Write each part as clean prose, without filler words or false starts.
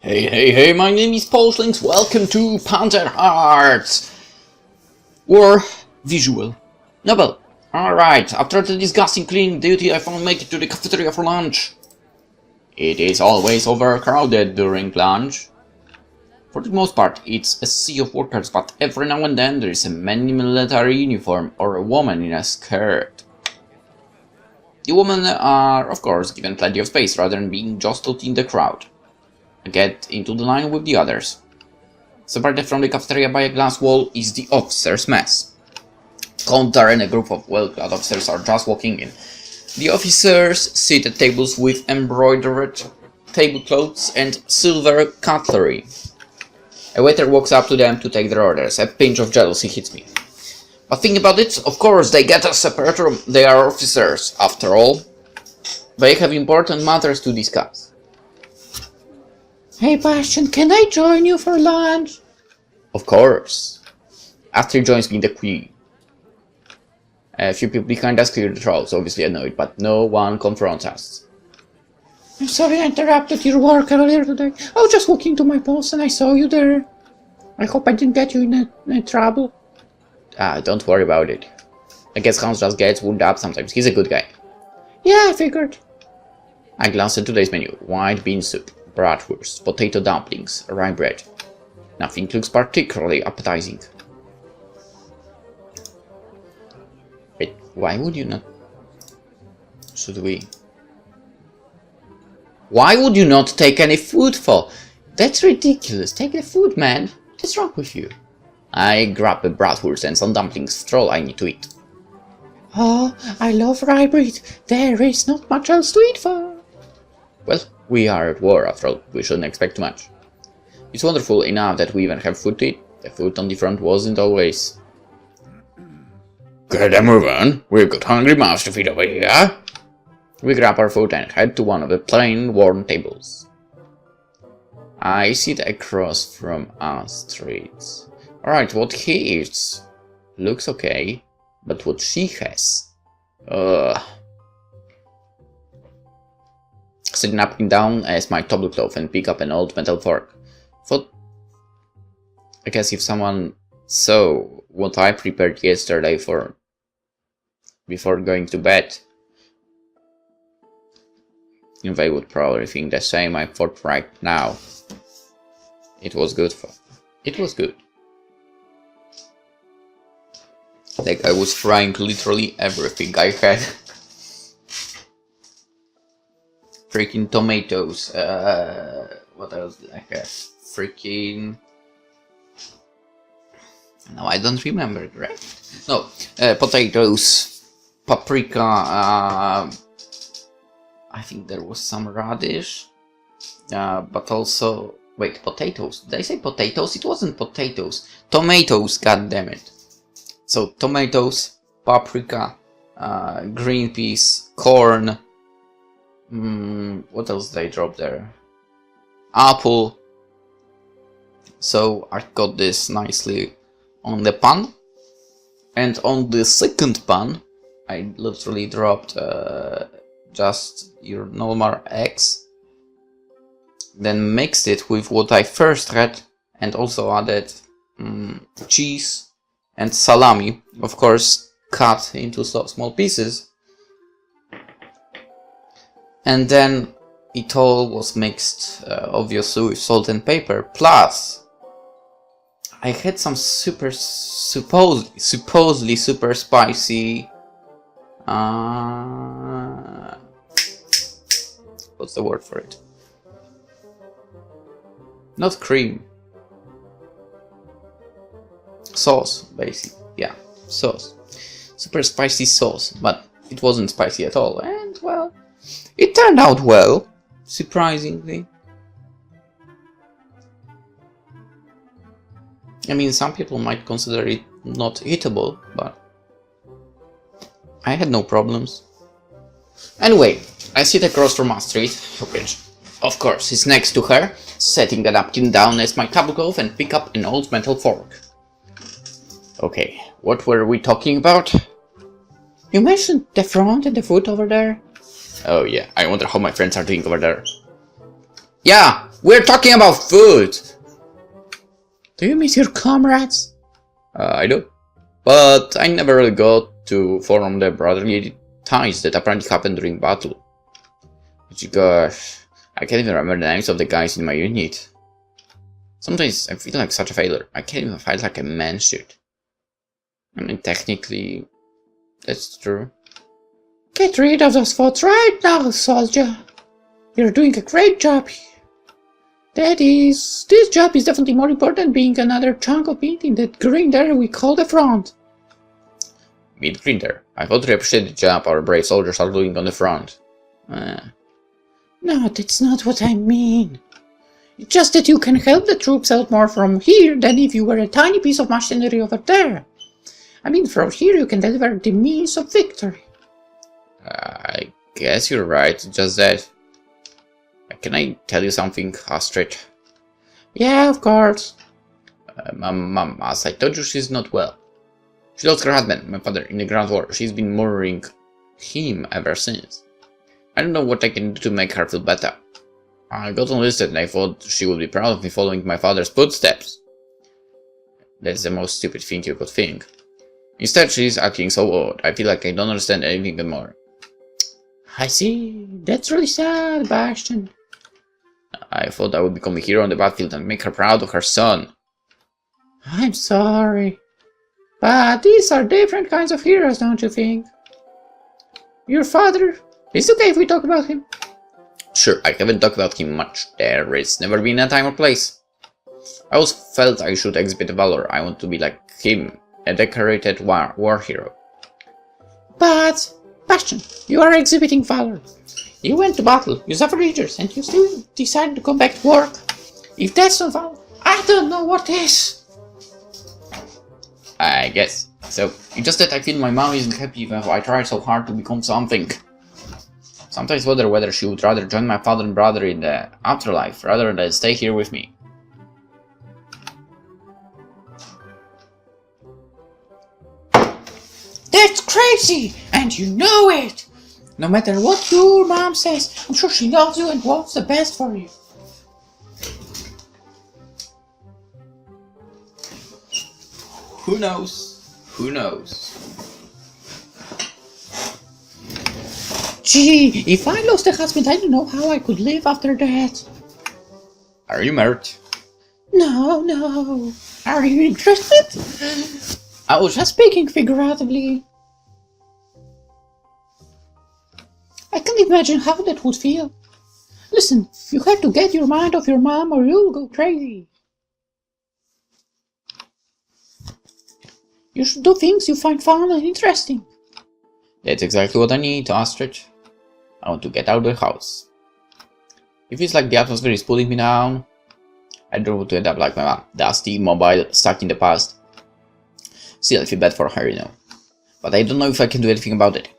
Hey, my name is PolishLynx, welcome to Panzer Hearts! Or visual novel. Alright, after the disgusting cleaning duty I finally make it to the cafeteria for lunch. It is always overcrowded during lunch. For the most part, it's a sea of workers, but every now and then there is a man in a military uniform or a woman in a skirt. The women are, of course, given plenty of space rather than being jostled in the crowd. Get into the line with the others. Separated from the cafeteria by a glass wall is the officers' mess. Kontar and a group of well-clad officers are just walking in. The officers sit at tables with embroidered tablecloths and silver cutlery. A waiter walks up to them to take their orders. A pinch of jealousy hits me. But think about it, of course they get a separate room. They are officers, after all. They have important matters to discuss. Hey Bastian, can I join you for lunch? Of course. After he joins me, the queen. A few people behind us clear the trolls, obviously annoyed, but no one confronts us. I'm sorry I interrupted your work earlier today. I was just walking to my post and I saw you there. I hope I didn't get you in trouble. Don't worry about it. I guess Hans just gets wound up sometimes. He's a good guy. Yeah, I figured. I glanced at today's menu. White bean soup, bratwurst, potato dumplings, rye bread. Nothing looks particularly appetizing. Wait, why would you not... Should we... Why would you not take any food for? That's ridiculous. Take the food, man. What's wrong with you? I grab a bratwurst and some dumplings. After all, I need to eat. Oh, I love rye bread. There is not much else to eat for. Well, we are at war after all. We shouldn't expect too much. It's wonderful enough that we even have food to eat. The food on the front wasn't always. Get a move on. We've got hungry mouths to feed over here. We grab our food and head to one of the plain, worn tables. I sit across from us streets. Alright, what he eats looks okay, but what she has... Sit napkin down as my tablecloth and pick up an old metal fork. Thought... I guess if someone saw what I prepared yesterday before going to bed, they would probably think the same I thought right now. It was good. Like I was frying literally everything I had. Freaking tomatoes. What else did I have? Freaking... No, I don't remember it, right? No, potatoes, paprika, I think there was some radish, but also... Wait, potatoes? Did I say potatoes? It wasn't potatoes. Tomatoes, goddammit. So, tomatoes, paprika, green peas, corn... what else did I drop there? Apple. So, I got this nicely on the pan. And on the second pan, I literally dropped just your normal eggs. Then mixed it with what I first had and also added cheese and salami, of course cut into small pieces. And then it all was mixed, obviously with salt and pepper, plus I had some supposedly super spicy what's the word for it? Not cream. Sauce, basically. Yeah, sauce. Super spicy sauce, but it wasn't spicy at all. And, well, it turned out well, surprisingly. I mean, some people might consider it not eatable, but I had no problems. Anyway, I sit across from Astrid, which, of course, is next to her, setting the napkin down as my tablecloth and pick up an old metal fork. Okay, what were we talking about? You mentioned the front and the food over there. Oh yeah, I wonder how my friends are doing over there. Yeah, We're talking about food! Do you miss your comrades? I do. But I never really got to form the brotherly ties that apparently happened during battle. Which, gosh, I can't even remember the names of the guys in my unit. Sometimes I feel like such a failure. I can't even fight like a man should. I mean, technically, that's true. Get rid of those thoughts right now, soldier. You're doing a great job. This job is definitely more important than being another chunk of meat in that grinder we call the front. Meat grinder. I thought you appreciated the job our brave soldiers are doing on the front. No, that's not what I mean. It's just that you can help the troops out more from here than if you were a tiny piece of machinery over there. I mean, from here you can deliver the means of victory. I guess you're right, just that. Can I tell you something, Astrid? Yeah, of course. Mom, as I told you, she's not well. She lost her husband, my father, in the Grand War. She's been mourning him ever since. I don't know what I can do to make her feel better. I got enlisted and I thought she would be proud of me following my father's footsteps. That's the most stupid thing you could think. Instead, she's acting so odd. I feel like I don't understand anything anymore. I see. That's really sad, Bastian. I thought I would become a hero on the battlefield and make her proud of her son. I'm sorry. But these are different kinds of heroes, don't you think? Your father... Is it okay if we talk about him? Sure, I haven't talked about him much. There is never been a time or place. I always felt I should exhibit valor. I want to be like him, a decorated war hero. But, Bastian, you are exhibiting valor. You went to battle, you suffered injuries, and you still decided to come back to work. If that's not valor, I don't know what is. I guess. So, it's just that I feel my mom isn't happy when I tried so hard to become something. Sometimes I wonder whether she would rather join my father and brother in the afterlife rather than stay here with me. That's crazy, and you know it! No matter what your mom says, I'm sure she loves you and wants the best for you. Who knows? Who knows? Gee, if I lost a husband, I don't know how I could live after that. Are you married? No. Are you interested? I was just speaking figuratively. I can't imagine how that would feel. Listen, you have to get your mind off your mom or you'll go crazy. You should do things you find fun and interesting. That's exactly what I need, Astrid. I want to get out of the house. It feels like the atmosphere is pulling me down. I don't want to end up like my mom, dusty, mobile, stuck in the past. Still, I feel bad for her, you know. But I don't know if I can do anything about it.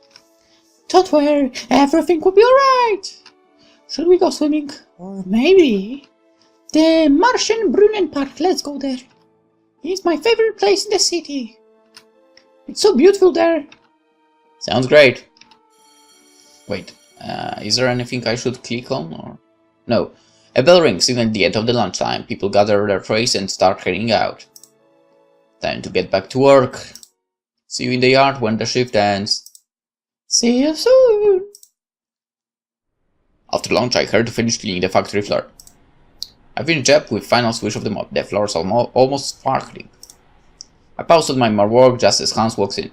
Don't worry, everything will be alright. Should we go swimming? Or maybe... the Martian Brunnen Park, let's go there. It's my favorite place in the city. It's so beautiful there. Sounds great. Wait, is there anything I should click on, or...? No. A bell rings even at the end of the lunchtime. People gather their trays and start heading out. Time to get back to work. See you in the yard when the shift ends. See you soon. After lunch, I heard to finish cleaning the factory floor. I finished up with final swish of the mop. The floors are almost sparkling. I paused my more work just as Hans walks in.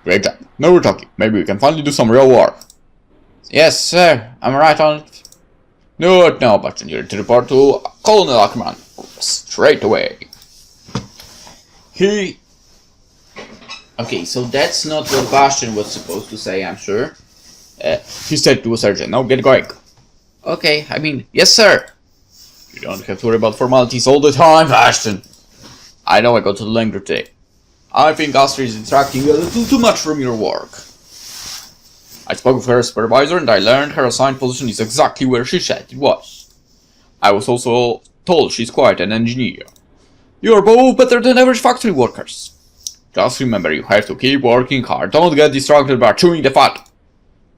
Great job. Now we're talking. Maybe we can finally do some real work. Yes, sir. I'm right on it. Good now, but you need to report to Colonel Ackerman straight away. Okay, so that's not what Bastian was supposed to say, I'm sure. He said to a surgeon, now get going. Okay, I mean, yes sir. You don't have to worry about formalities all the time, Bastian. I know I got to the length today. I think Astrid is distracting you a little too much from your work. I spoke with her supervisor and I learned her assigned position is exactly where she said it was. I was also told she's quite an engineer. You are both better than average factory workers. Just remember, you have to keep working hard. Don't get distracted by chewing the fat.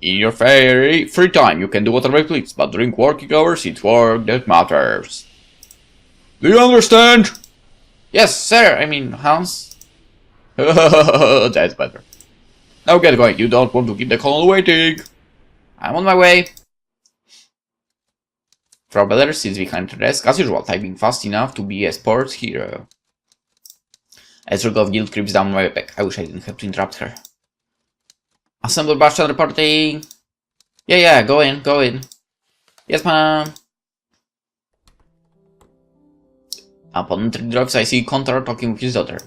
In your free time, you can do whatever you please, but during working hours, it's work that matters. Do you understand? Yes, sir. I mean, Hans. That's better. Now get going. You don't want to keep the colonel waiting. I'm on my way. Frau Beller sits behind her desk, as usual, typing fast enough to be a sports hero. A streak of guilt creeps down my back. I wish I didn't have to interrupt her. Assemble Bastian reporting. Yeah, go in. Yes, ma'am. Upon entering the office, I see Contar talking with his daughter.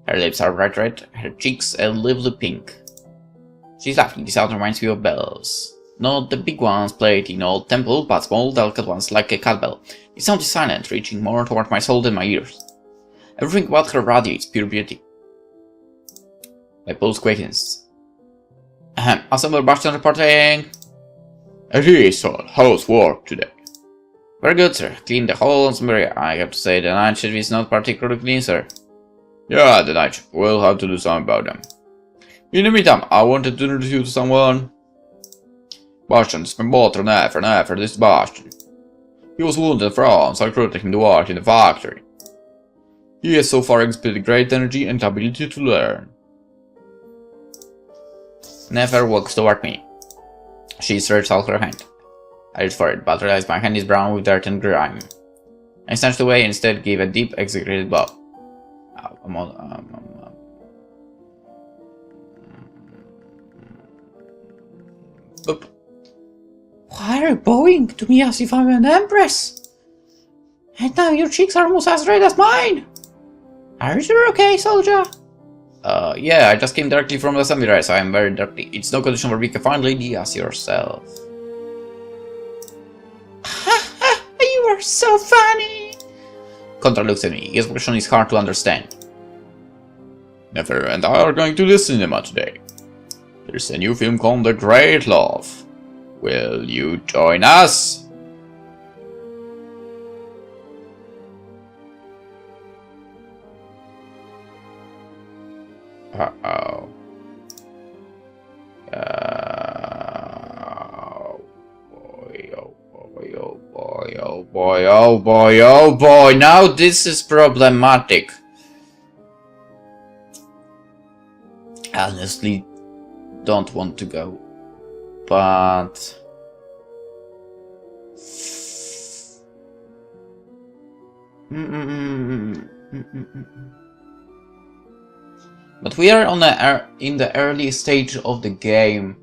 Her lips are bright red, her cheeks a lively pink. She's laughing. This sound reminds me of bells. Not the big ones played in old temple, but small, delicate ones like a cat bell. The sound is silent, reaching more toward my soul than my ears. Everything about her radiates pure beauty. My pulse quickens. Assemble Bastian reporting. It is, sir. How's work today? Very good, sir. Clean the whole ensemble area. I have to say the night shift is not particularly clean, sir. Yeah, the night shift. We'll have to do something about them. In the meantime, I wanted to introduce you to someone. Bastian is my brother and this is Bastian. He was wounded in France. I recruited him to work in the factory. He has so far exhibited great energy and ability to learn. Nefer walks toward me. She stretches out her hand. I reach for it, but realize my hand is brown with dirt and grime. I snatched away and instead gave a deep, exaggerated bow. Oop. Why are you bowing to me as if I'm an empress? And now your cheeks are almost as red as mine. Are you sure okay, soldier? Yeah, I just came directly from the assembly, so I'm very dirty. It's no condition for being a fine lady as yourself. You are so funny. Contra looks at me. His expression is hard to understand. Nefer and I are going to the cinema today. There's a new film called The Great Love. Will you join us? Uh-oh. Oh boy, now this is problematic. I honestly don't want to go, but but we are on in the early stage of the game.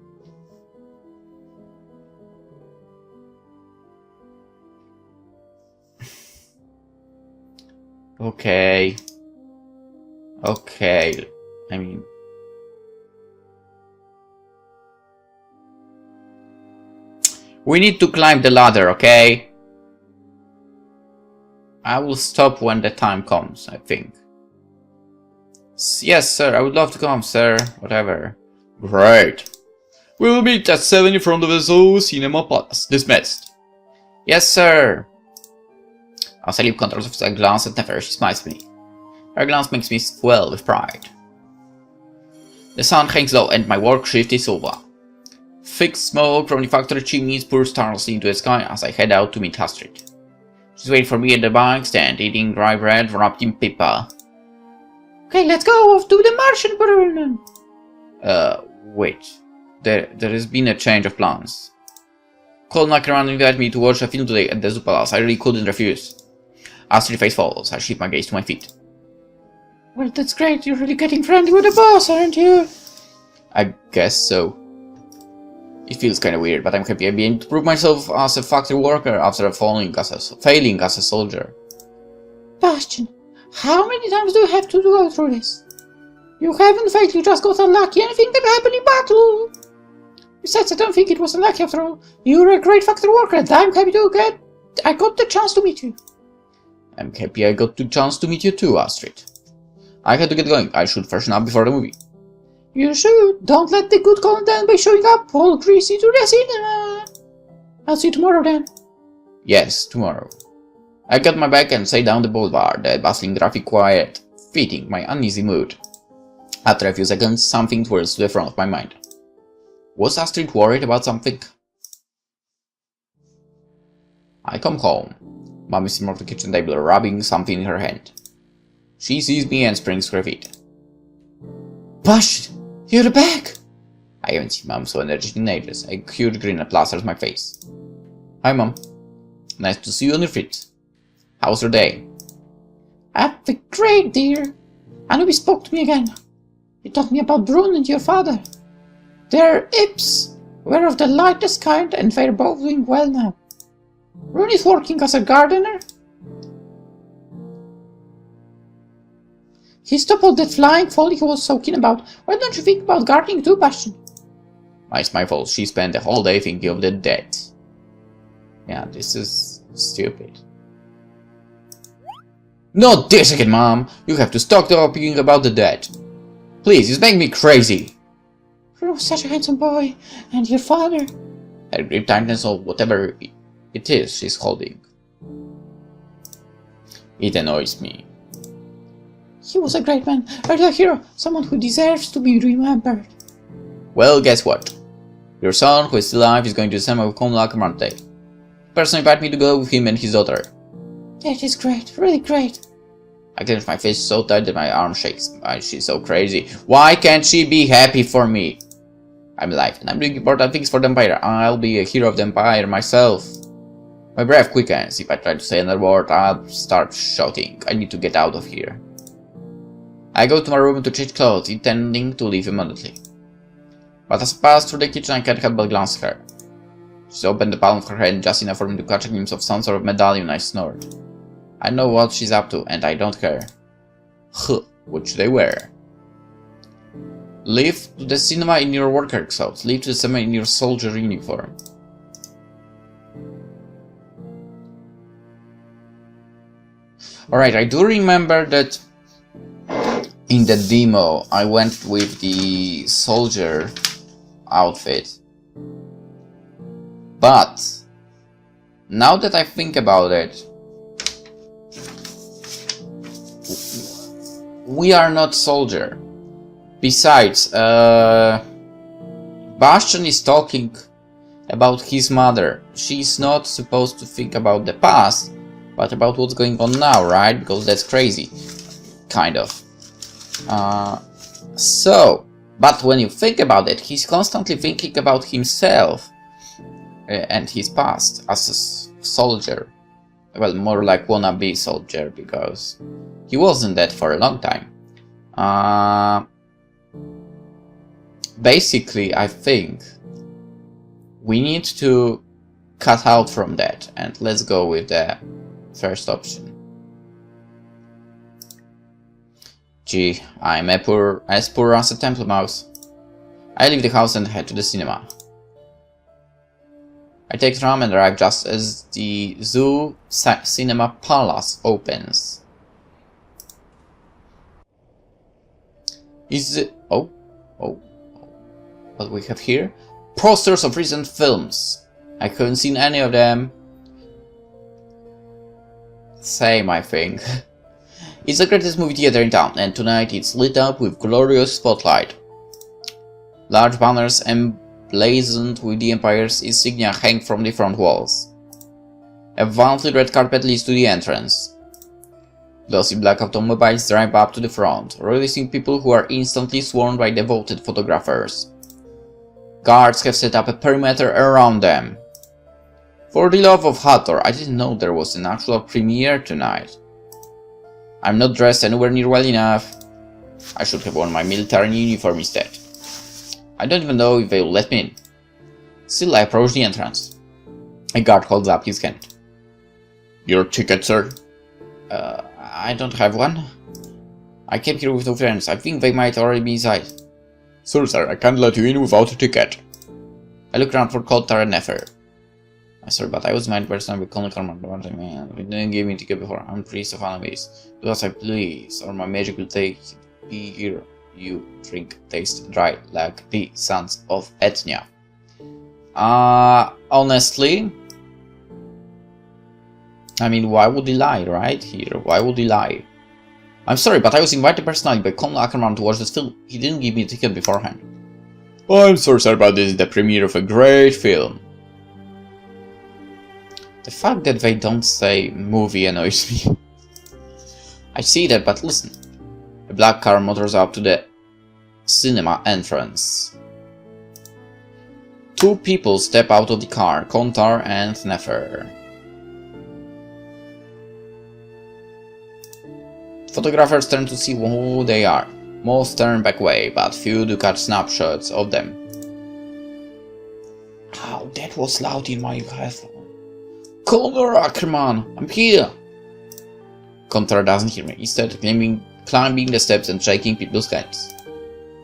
Okay. I mean, we need to climb the ladder, okay? I will stop when the time comes, I think. Yes, sir, I would love to come, sir. Whatever. Great. We'll meet at 7 in front of the Zoo Cinema Palace. Dismissed. Yes, sir. As I leave control office, I glance at Nefer. She smiles at me. Her glance makes me swell with pride. The sun hangs low and my work shift is over. Thick smoke from the factory chimneys pours tirelessly into the sky as I head out to meet Astrid. She's waiting for me at the bike stand, eating dry bread wrapped in paper. Okay, let's go off to the Martian Brunnen. Wait. There has been a change of plans. Colonel Ackerman invited me to watch a film today at the Zoo Palace. I really couldn't refuse. Astrid's face falls. I shift my gaze to my feet. Well, that's great. You're really getting friendly with the boss, aren't you? I guess so. It feels kinda weird, but I'm happy I'm being to prove myself as a factory worker after failing as a soldier. Bastian, how many times do you have to go through this? You haven't failed, you just got unlucky. Anything can happen in battle. Besides, I don't think it was unlucky after all. You're a great factory worker and I'm happy I got the chance to meet you. I'm happy I got the chance to meet you too, Astrid. I had to get going. I should freshen up before the movie. You should. Don't let the good go down by showing up all greasy to the cinema. I'll see you tomorrow then. Yes, tomorrow. I got my bag and sat down the boulevard, the bustling traffic quiet, fitting my uneasy mood. After a few seconds, something twirls to the front of my mind. Was Astrid worried about something? I come home. Mom is sitting at the kitchen table, rubbing something in her hand. She sees me and springs to her feet. Bastian, you're back! I haven't seen Mom so energetic in ages. A huge grin plasters my face. Hi, Mom. Nice to see you on your feet. How's your day? I've been great, dear. And you spoke to me again. You told me about Brun and your father. Their ips were of the lightest kind, and they're both doing well now. Brun is working as a gardener. He stopped all that flying folly he was so keen about. Why don't you think about gardening too, Bastian? It's my fault. She spent the whole day thinking of the dead. Yeah, this is stupid. Not this again, Mom! You have to stop talking about the dead. Please, it's making me crazy. You're such a handsome boy, and your father. Her grip tightness or whatever it is she's holding. It annoys me. He was a great man, a real hero, someone who deserves to be remembered. Well, guess what? Your son, who is still alive, is going to the cinema with Konrad today. The person invited me to go with him and his daughter. That is great, really great. I clench my face so tight that my arm shakes. She's so crazy. Why can't she be happy for me? I'm alive, and I'm doing important things for the Empire. I'll be a hero of the Empire myself. My breath quickens. If I try to say another word, I'll start shouting. I need to get out of here. I go to my room to change clothes, intending to leave immediately. But as I pass through the kitchen, I can't help but glance at her. She's opened the palm of her hand just enough for me to catch a glimpse of some sort of medallion. I snored. I know what she's up to, and I don't care. Huh, what should I wear? Leave to the cinema in your worker clothes. Leave to the cinema in your soldier uniform. Alright, I do remember that in the demo I went with the soldier outfit. But now that I think about it, we are not soldier. Besides, Bastian is talking about his mother. She's not supposed to think about the past, but about what's going on now, right? Because that's crazy. Kind of. But when you think about it, he's constantly thinking about himself and his past as a soldier. Well, more like wannabe soldier, because he wasn't that for a long time. Basically, I think we need to cut out from that, and let's go with the first option. Gee, I'm as poor as a temple mouse. I leave the house and head to the cinema. I take the tram and arrive just as the Zoo Cinema Palace opens. Is it... Oh. What we have here? Posters of recent films. I haven't seen any of them. Same, I think. It's the greatest movie theater in town, and tonight it's lit up with glorious spotlight. Large banners emblazoned with the Empire's insignia hang from the front walls. A vaunted red carpet leads to the entrance. Glossy black automobiles drive up to the front, releasing people who are instantly swarmed by devoted photographers. Guards have set up a perimeter around them. For the love of Hathor, I didn't know there was an actual premiere tonight. I'm not dressed anywhere near well enough. I should have worn my military uniform instead. I don't even know if they'll let me in. Still, I approach the entrance. A guard holds up his hand. Your ticket, sir? I don't have one. I came here with no friends. I think they might already be inside. Sorry, sir, I can't let you in without a ticket. I look around for Koltar and Nefer. I'm sorry, but I was my person with Colonel Command. You didn't give me a ticket before. I'm priest of enemies. Do as I please, or my magic will take be here. You drink, taste dry like the sons of Etnia. Honestly, I mean, why would he lie right here? Why would he lie? I'm sorry, but I was invited personally by Colonel Ackerman to watch this film. He didn't give me a ticket beforehand. I'm so sorry about this, the premiere of a great film. The fact that they don't say movie annoys me. I see that, but listen. A black car motors up to the cinema entrance. Two people step out of the car, Kontar and Nefer. Photographers turn to see who they are. Most turn back away, but few do catch snapshots of them. Oh, that was loud in my headphone. Kontar Ackerman, I'm here! Kontar doesn't hear me, instead climbing the steps and shaking people's hands.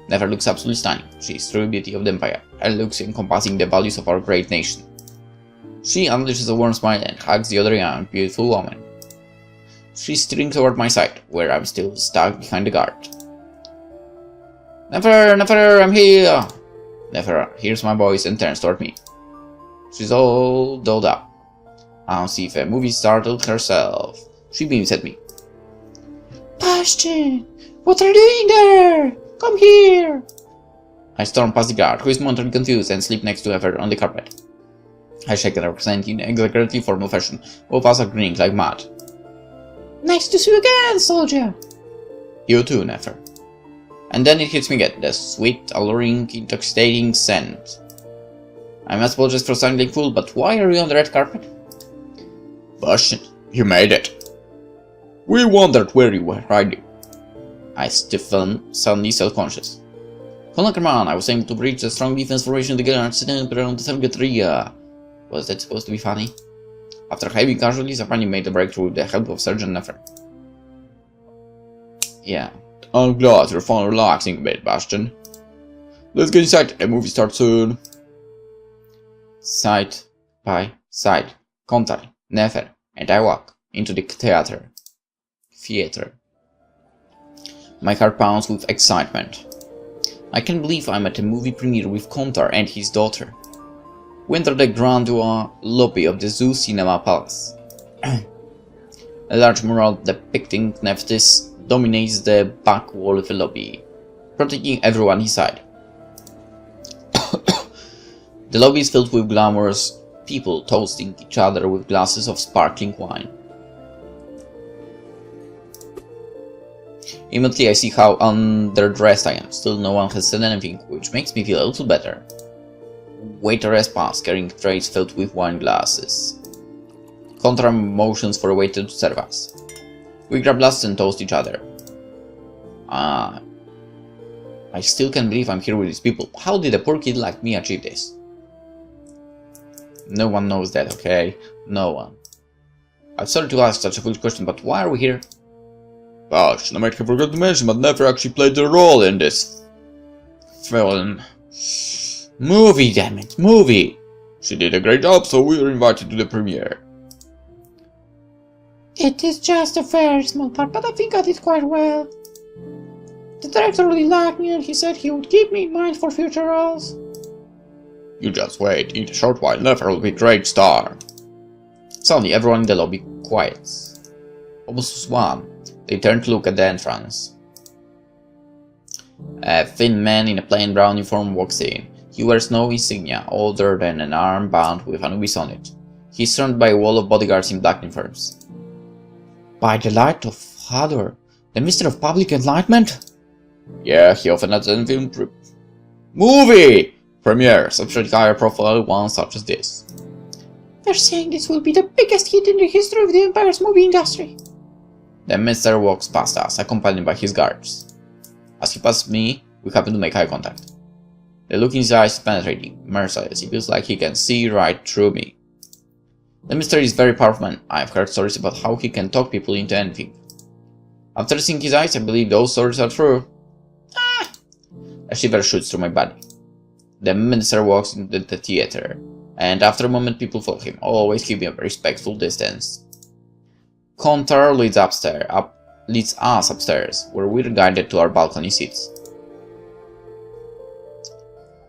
Never looks absolutely stunning. She is true beauty of the empire. Her looks encompassing the values of our great nation. She unleashes a warm smile and hugs the other young, beautiful woman. She strings toward my side, where I'm still stuck behind the guard. Nefer, I'm here! Nefer hears my voice and turns toward me. She's all dolled up. As if a movie startled herself. She beams at me. Bastian, what are you doing there? Come here! I storm past the guard, who is momentarily confused, and sleep next to her on the carpet. I shake her, representing in exaggeratively formal fashion. Both of us are grinning like mad. Nice to see you again, soldier! You too, Nefer. And then it hits me again, the sweet, alluring, intoxicating scent. I must apologize for sounding like a fool, but why are you on the red carpet? Bastian, you made it. We wondered where you were hiding. I stiffen, suddenly self-conscious. Colonel, I was able to breach the strong defense formation of the guards sitting around the target area. Was that supposed to be funny? After heavy casualties, I finally made a breakthrough with the help of Sergeant Nefer. Yeah, I'm glad you're finally relaxing a bit, Bastian. Let's get inside, the movie starts soon. Side by side, Kontar, Nefer, and I walk into the theater. My heart pounds with excitement. I can't believe I'm at a movie premiere with Kontar and his daughter. We enter the grandeur lobby of the Zoo Cinema Palace. A large mural depicting Nephthys dominates the back wall of the lobby, protecting everyone inside. The lobby is filled with glamorous people toasting each other with glasses of sparkling wine. Immediately I see how underdressed I am. Still no one has said anything, which makes me feel a little better. Waiter has passed, carrying trays filled with wine glasses. Kontar motions for a waiter to serve us. We grab glasses and toast each other. I still can't believe I'm here with these people. How did a poor kid like me achieve this? No one knows that, okay? No one. I'm sorry to ask such a foolish question, but why are we here? Gosh, I might have forgot to mention, but Nefer actually played the role in this film. Movie, damn it, movie! She did a great job, so we were invited to the premiere. It is just a very small part, but I think I did quite well. The director really liked me and he said he would keep me in mind for future roles. You just wait, in a short while Nefer will be a great star. Suddenly everyone in the lobby quiets. Almost as one, they turn to look at the entrance. A thin man in a plain brown uniform walks in. He wears no insignia other than an armband with Anubis on it. He is surrounded by a wall of bodyguards in black uniforms. By the light of Hador, the Minister of Public Enlightenment? Yeah, he often attends film movie premieres, especially higher profile ones such as this. They're saying this will be the biggest hit in the history of the Empire's movie industry. The minister walks past us, accompanied by his guards. As he passes me, we happen to make eye contact. The look in his eyes is penetrating, merciless. He feels like he can see right through me. The minister is a very powerful man. I've heard stories about how he can talk people into anything. After seeing his eyes, I believe those stories are true. A shiver shoots through my body. The minister walks into the theater, and after a moment people follow him, always keeping a respectful distance. Kontar leads us upstairs, where we're guided to our balcony seats.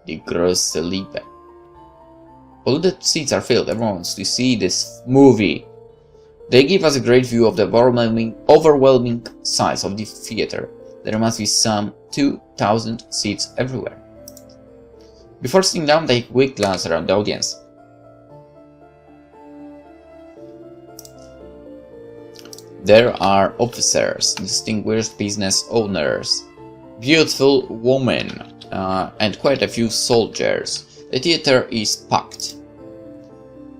The grosse Liebe. Although the seats are filled, everyone wants to see this movie. They give us a great view of the overwhelming size of the theater. There must be some 2,000 seats everywhere. Before sitting down, take a quick glance around the audience. There are officers, distinguished business owners, beautiful women, and quite a few soldiers. The theater is packed.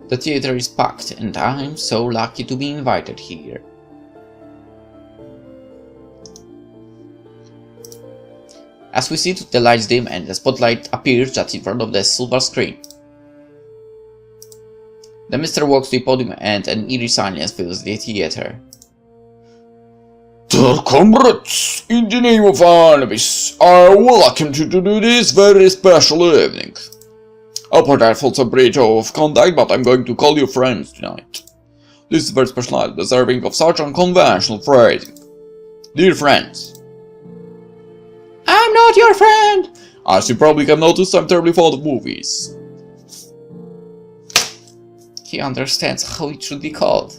The theater is packed, and I'm so lucky to be invited here. As we sit, the lights dim and the spotlight appears just in front of the silver screen. The minister walks to the podium and an eerie silence fills the theater. Dear comrades, in the name of Artemis, I welcome you to this very special evening. Apologize for the breach of conduct, but I'm going to call you friends tonight. This is very special night, deserving of such unconventional phrasing. Dear friends. I'm not your friend! As you probably have noticed, I'm terribly fond of movies. He understands how it should be called.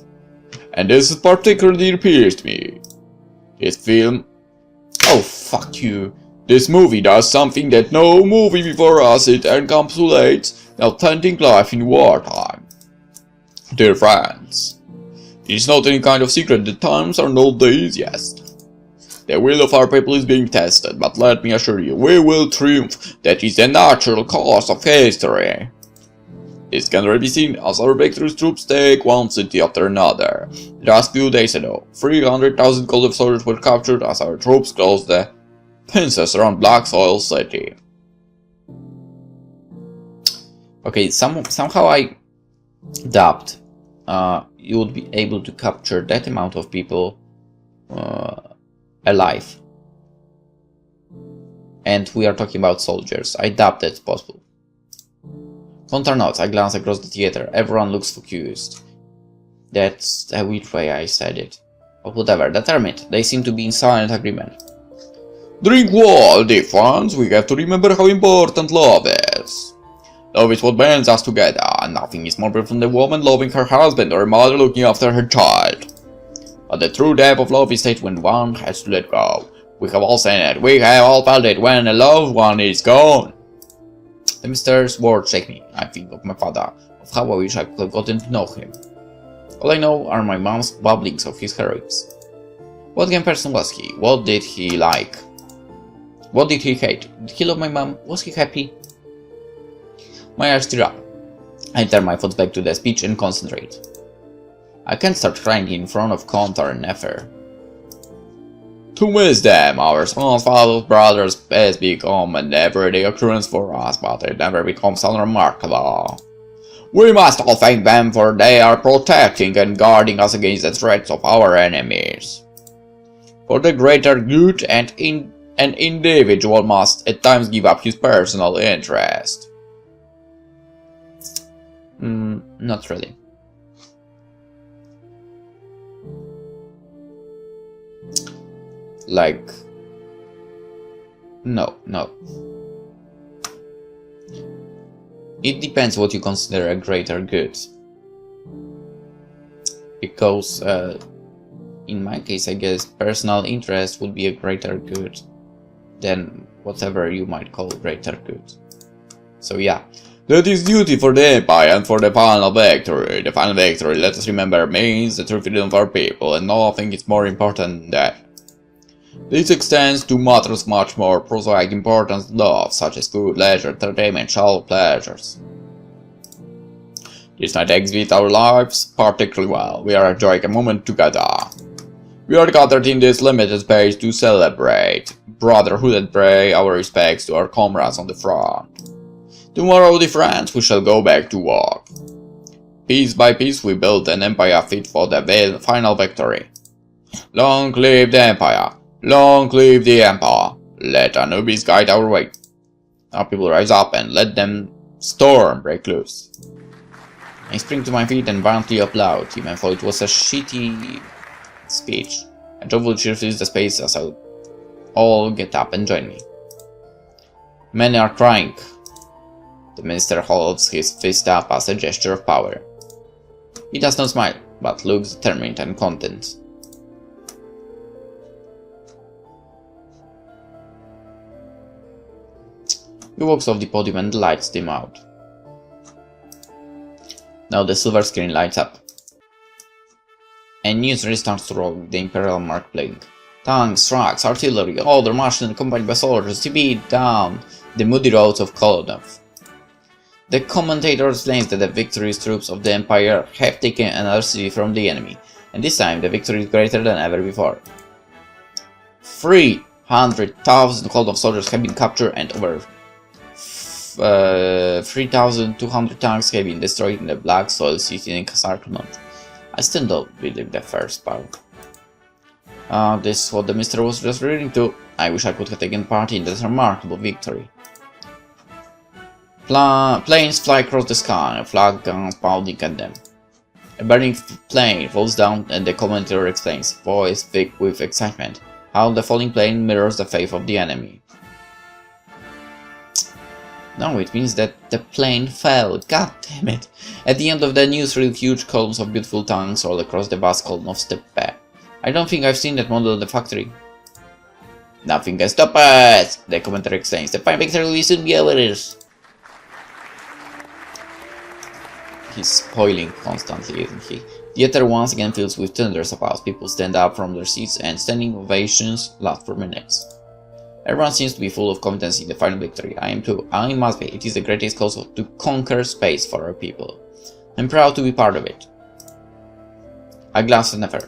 And this is particularly appeals to me. This film... Oh, fuck you. This movie does something that no movie before us. It encapsulates the authentic life in wartime. Dear friends, it is not any kind of secret that times are not the easiest. The will of our people is being tested, but let me assure you, we will triumph. That is the natural course of history. This can already be seen as our victorious troops take one city after another. Just a few days ago, 300,000 Cold soldiers were captured as our troops closed the pincers around Black Soil City. Okay, somehow I doubt you would be able to capture that amount of people alive. And we are talking about soldiers. I doubt that's possible. Counter notes, I glance across the theater. Everyone looks focused. That's the weird way I said it. But whatever, determined. They seem to be in silent agreement. Drink well, dear friends. We have to remember how important love is. Love is what binds us together, and nothing is more beautiful than a woman loving her husband or a mother looking after her child. But the true depth of love is that when one has to let go. We have all seen it. We have all felt it when a loved one is gone. The minister's words shake me. I think of my father, of how I wish I could have gotten to know him. All I know are my mom's babblings of his heroics. What kind of person was he? What did he like? What did he hate? Did he love my mom? Was he happy? My eyes tear up. I turn my thoughts back to the speech and concentrate. I can't start crying in front of Contar and Nefer. To miss them, our sons, fathers, brothers, has become an everyday occurrence for us, but it never becomes unremarkable. We must all thank them, for they are protecting and guarding us against the threats of our enemies. For the greater good, an individual must at times give up his personal interest. Not really. Like, no. It depends what you consider a greater good. Because, in my case, I guess personal interest would be a greater good than whatever you might call greater good. So yeah. That is duty for the Empire and for the final victory. The final victory, let us remember, means the true freedom of our people, and nothing is more important than that. This extends to matters much more prosaic importance than love, such as food, leisure, entertainment, child pleasures. This night exhibits our lives particularly well. We are enjoying a moment together. We are gathered in this limited space to celebrate brotherhood and pay our respects to our comrades on the front. Tomorrow, dear friends, we shall go back to work. Piece by piece, we build an empire fit for the final victory. Long live the Empire! Long live the Empire! Let Anubis guide our way. Our people rise up and let them storm break loose. I spring to my feet and violently applaud, even though it was a shitty speech. A jovial cheer fills the space as I all get up and join me. Many are crying. The minister holds his fist up as a gesture of power. He does not smile, but looks determined and content. He walks off the podium and the lights dim out. Now the silver screen lights up. And news restarts to roll with the Imperial mark playing. Tanks, trucks, artillery, all the Martians accompanied by soldiers to beat down the muddy roads of Kolodov. The commentator explains that the victorious troops of the Empire have taken another city from the enemy, and this time the victory is greater than ever before. 300,000 Kolodov soldiers have been captured and over 3,200 tanks have been destroyed in the Black Soil City encirclement. I still don't believe the first part. This is what the Mister was just referring to. I wish I could have taken part in this remarkable victory. Planes fly across the sky, a flag guns pounding at them. A burning plane falls down and the commentator explains, voice thick with excitement, how the falling plane mirrors the fate of the enemy. No, it means that the plane fell, god damn it. At the end of the newsreel, huge columns of beautiful tanks roll across the vast column of steppe. I don't think I've seen that model at the factory. Nothing can stop us, the commentator explains. The fine victory will soon be ours. He's spoiling constantly, isn't he? The theater once again fills with thunders applause. People stand up from their seats and standing ovations last for minutes. Everyone seems to be full of confidence in the final victory. I am too. I must be. It is the greatest cause to conquer space for our people. I'm proud to be part of it. I glance at Nefer.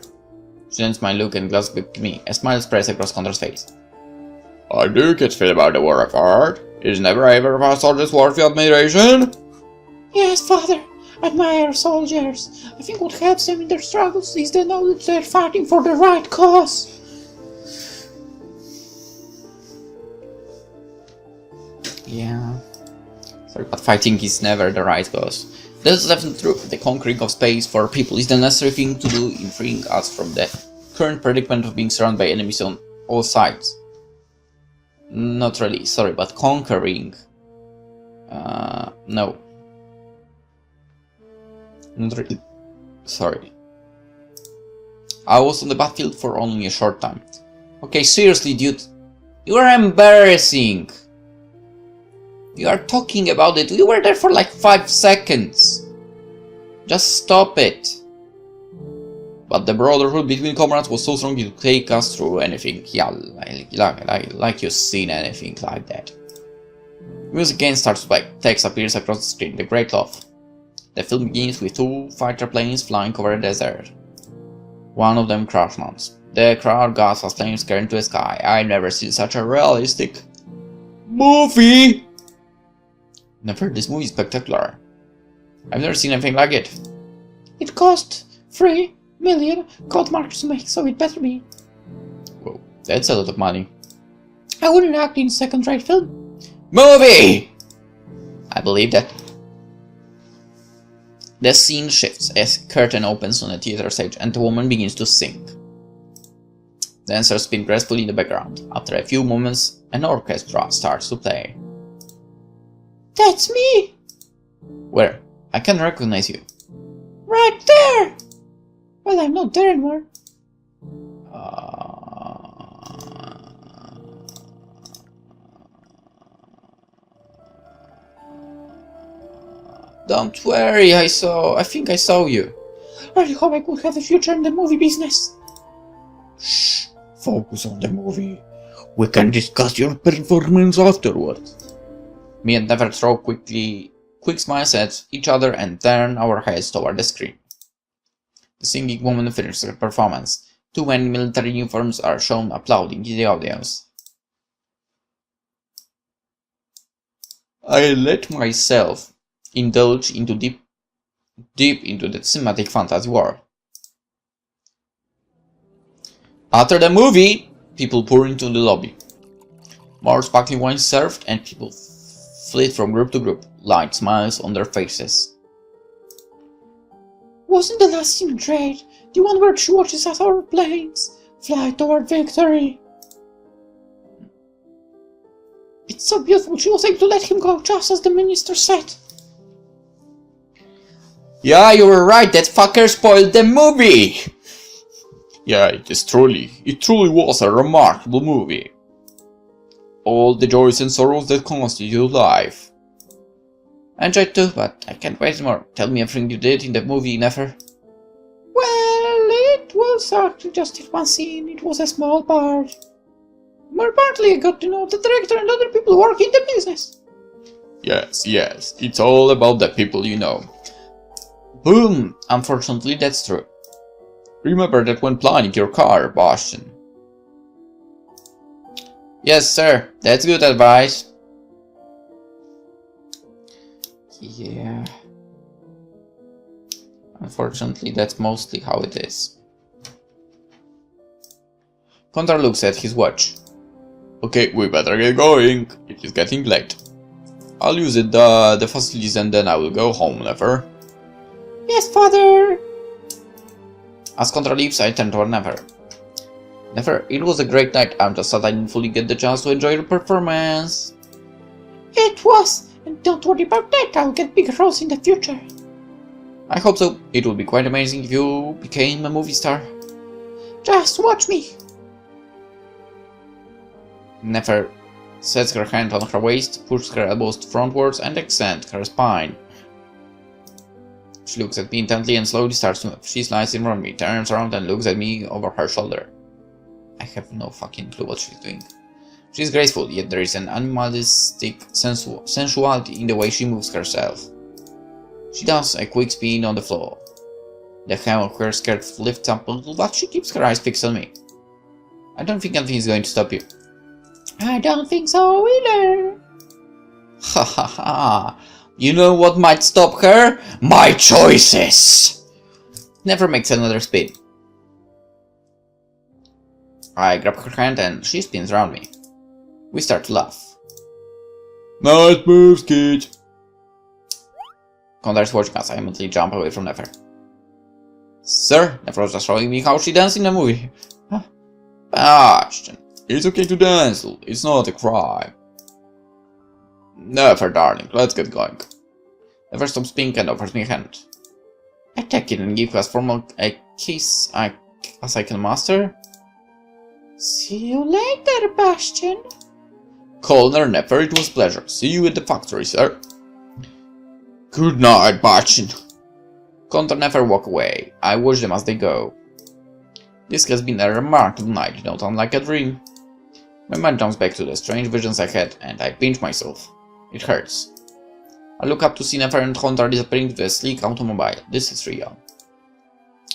She lends my look and glances back at me. A smile spreads across Connor's face. I do get feel about the war of art. Is never ever a soldier's worthy admiration? Yes, father. Admire soldiers. I think what helps them in their struggles is the knowledge they're fighting for the right cause. Yeah. Sorry, but fighting is never the right cause. That's definitely true. The conquering of space for people is the necessary thing to do in freeing us from the current predicament of being surrounded by enemies on all sides. Not really, sorry, but conquering. No. Not really. Sorry. I was on the battlefield for only a short time. Okay, seriously, dude. You are embarrassing. You are talking about it. We were there for like 5 seconds. Just stop it. But the brotherhood between comrades was so strong it could take us through anything. Yeah, like you've seen anything like that. Music again starts to play. Text appears across the screen. The Great Love. The film begins with 2 fighter planes flying over the desert. One of them crash lands. The crowd gasps as planes scare into the sky. I've never seen such a realistic movie. Never, this movie is spectacular. I've never seen anything like it. It cost 3 million gold marks to make, so it better be. Whoa, that's a lot of money. I wouldn't act in a second-rate film. Movie! I believe that. The scene shifts as a curtain opens on the theater stage and the woman begins to sing. Dancers spin gracefully in the background. After a few moments, an orchestra starts to play. That's me! Where? I can recognize you. Right there! Well, I'm not there anymore. Don't worry, I think I saw you. I really hope I could have a future in the movie business. Shh, focus on the movie. We can discuss your performance afterwards. Me and Never throw quick smiles at each other and turn our heads toward the screen. The singing woman finishes her performance. 2 men in military uniforms are shown applauding in the audience. I let myself indulge into deep into the cinematic fantasy world. After the movie, people pour into the lobby. More sparkling wine served and people flit from group to group, light smiles on their faces. Wasn't the last scene great? The one where she watches as our planes fly toward victory. It's so beautiful. She was able to let him go just as the minister said. Yeah, you were right. That fucker spoiled the movie. Yeah, it truly was a remarkable movie. all the joys and sorrows that constitute life. I enjoyed too, but I can't wait more. Tell me everything you did in the movie, Nefer. Well, it was actually just in one scene. It was a small part. More partly, I got to know the director and other people working in the business. Yes, it's all about the people you know. Boom! Unfortunately, that's true. Remember that when planning your car, Bastian. Yes, sir. That's good advice. Yeah. Unfortunately, that's mostly how it is. Condor looks at his watch. Okay, we better get going. It is getting late. I'll use the facilities and then I will go home, Nefer. Yes, father. As Condor leaves, I turn toward Nefer. Nefer, it was a great night. I'm just sad I didn't fully get the chance to enjoy your performance. It was. And don't worry about that. I'll get bigger roles in the future. I hope so. It would be quite amazing if you became a movie star. Just watch me. Nefer sets her hand on her waist, pushes her elbows frontwards, and extends her spine. She looks at me intently and slowly starts to move. She slides in front of me, turns around and looks at me over her shoulder. I have no fucking clue what she's doing. She's graceful, yet there is an animalistic sensuality in the way she moves herself. She does a quick spin on the floor. The hem of her skirt lifts up a little, but she keeps her eyes fixed on me. I don't think anything is going to stop you. I don't think so either. Ha ha ha. You know what might stop her? My choices! Never makes another spin. I grab her hand and she spins around me. We start to laugh. Nice moves, kid. Condor is watching us. I immediately jump away from Nefer. Sir, Nefer was just showing me how she danced in the movie. Bastian. It's okay to dance, it's not a crime. Nefer, darling, let's get going. Nefer stops spinning and offers me a hand. I take it and give her as formal a kiss as I can master. See you later, Bastian. Colonel Nefer, it was a pleasure. See you at the factory, sir. Good night, Bastian. Condor Nefer walk away. I watch them as they go. This has been a remarkable night, not unlike a dream. My mind jumps back to the strange visions I had, and I pinch myself. It hurts. I look up to see Nefer and Condor disappearing to a sleek automobile. This is real.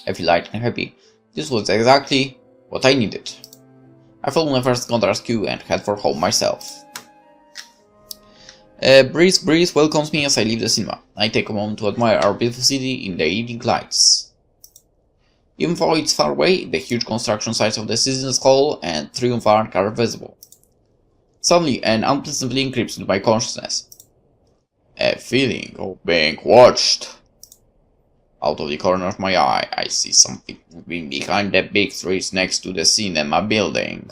I feel light and happy. This was exactly what I needed. I follow Nefer's Condor's cue and head for home myself. Breeze welcomes me as I leave the cinema. I take a moment to admire our beautiful city in the evening lights. Even though it's far away, the huge construction sites of the Citizens Hall and Triumph Arch are visible. Suddenly, an unpleasant feeling creeps into my consciousness. A feeling of being watched. Out of the corner of my eye, I see something moving behind the big trees next to the cinema building.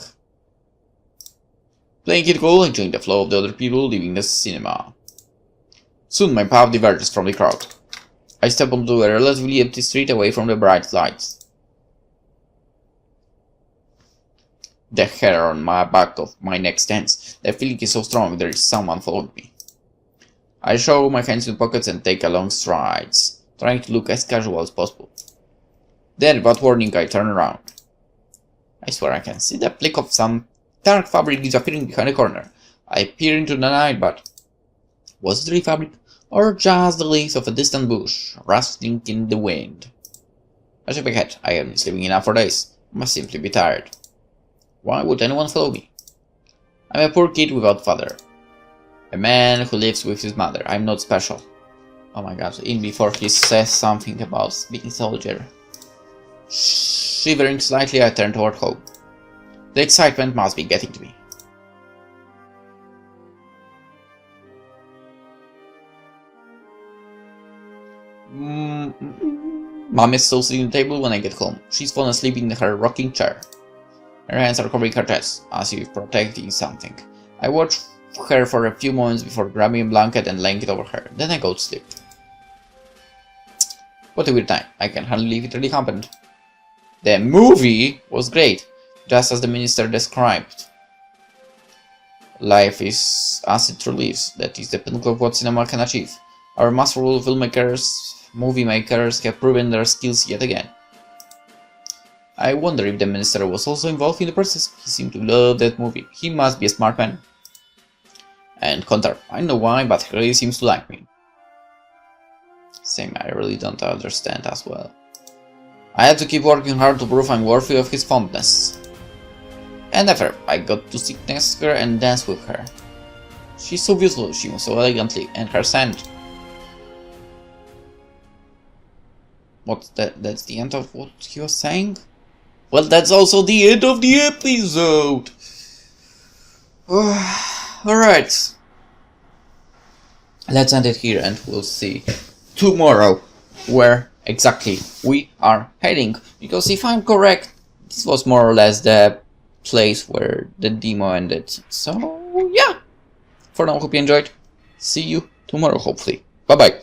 Playing it cool, I join the flow of the other people leaving the cinema. Soon my path diverges from the crowd. I step onto a relatively empty street away from the bright lights. The hair on my back of my neck stands. The feeling is so strong there is someone following me. I show my hands in pockets and take a long strides, trying to look as casual as possible. Then, without warning, I turn around. I swear I can see the flick of some dark fabric disappearing behind a corner. I peer into the night, but was it real fabric, or just the leaves of a distant bush, rustling in the wind? I shake my head. I have been sleeping enough for days. I must simply be tired. Why would anyone follow me? I'm a poor kid without father. A man who lives with his mother. I'm not special. Oh my god, in before he says something about being a soldier. Shivering slightly, I turn toward home. The excitement must be getting to me. Mom is still sitting at the table when I get home. She's fallen asleep in her rocking chair. Her hands are covering her chest, as if protecting something. I watch her for a few moments before grabbing a blanket and laying it over her. Then I go to sleep. What a weird time. I can hardly believe it really happened. The movie was great, just as the minister described. Life is as it truly is. That is the pinnacle of what cinema can achieve. Our masterful filmmakers, movie makers have proven their skills yet again. I wonder if the minister was also involved in the process. He seemed to love that movie. He must be a smart man. And Counter, I know why, but he really seems to like me. Same, I really don't understand as well. I had to keep working hard to prove I'm worthy of his fondness. And after, I got to sit next to her and dance with her. She's so beautiful, she moves so elegantly, and her scent. What's that? That's the end of what he was saying? Well, that's also the end of the episode! Alright. Let's end it here and we'll see tomorrow where exactly we are heading. Because if I'm correct, this was more or less the place where the demo ended. So, yeah. For now, hope you enjoyed. See you tomorrow, hopefully. Bye-bye.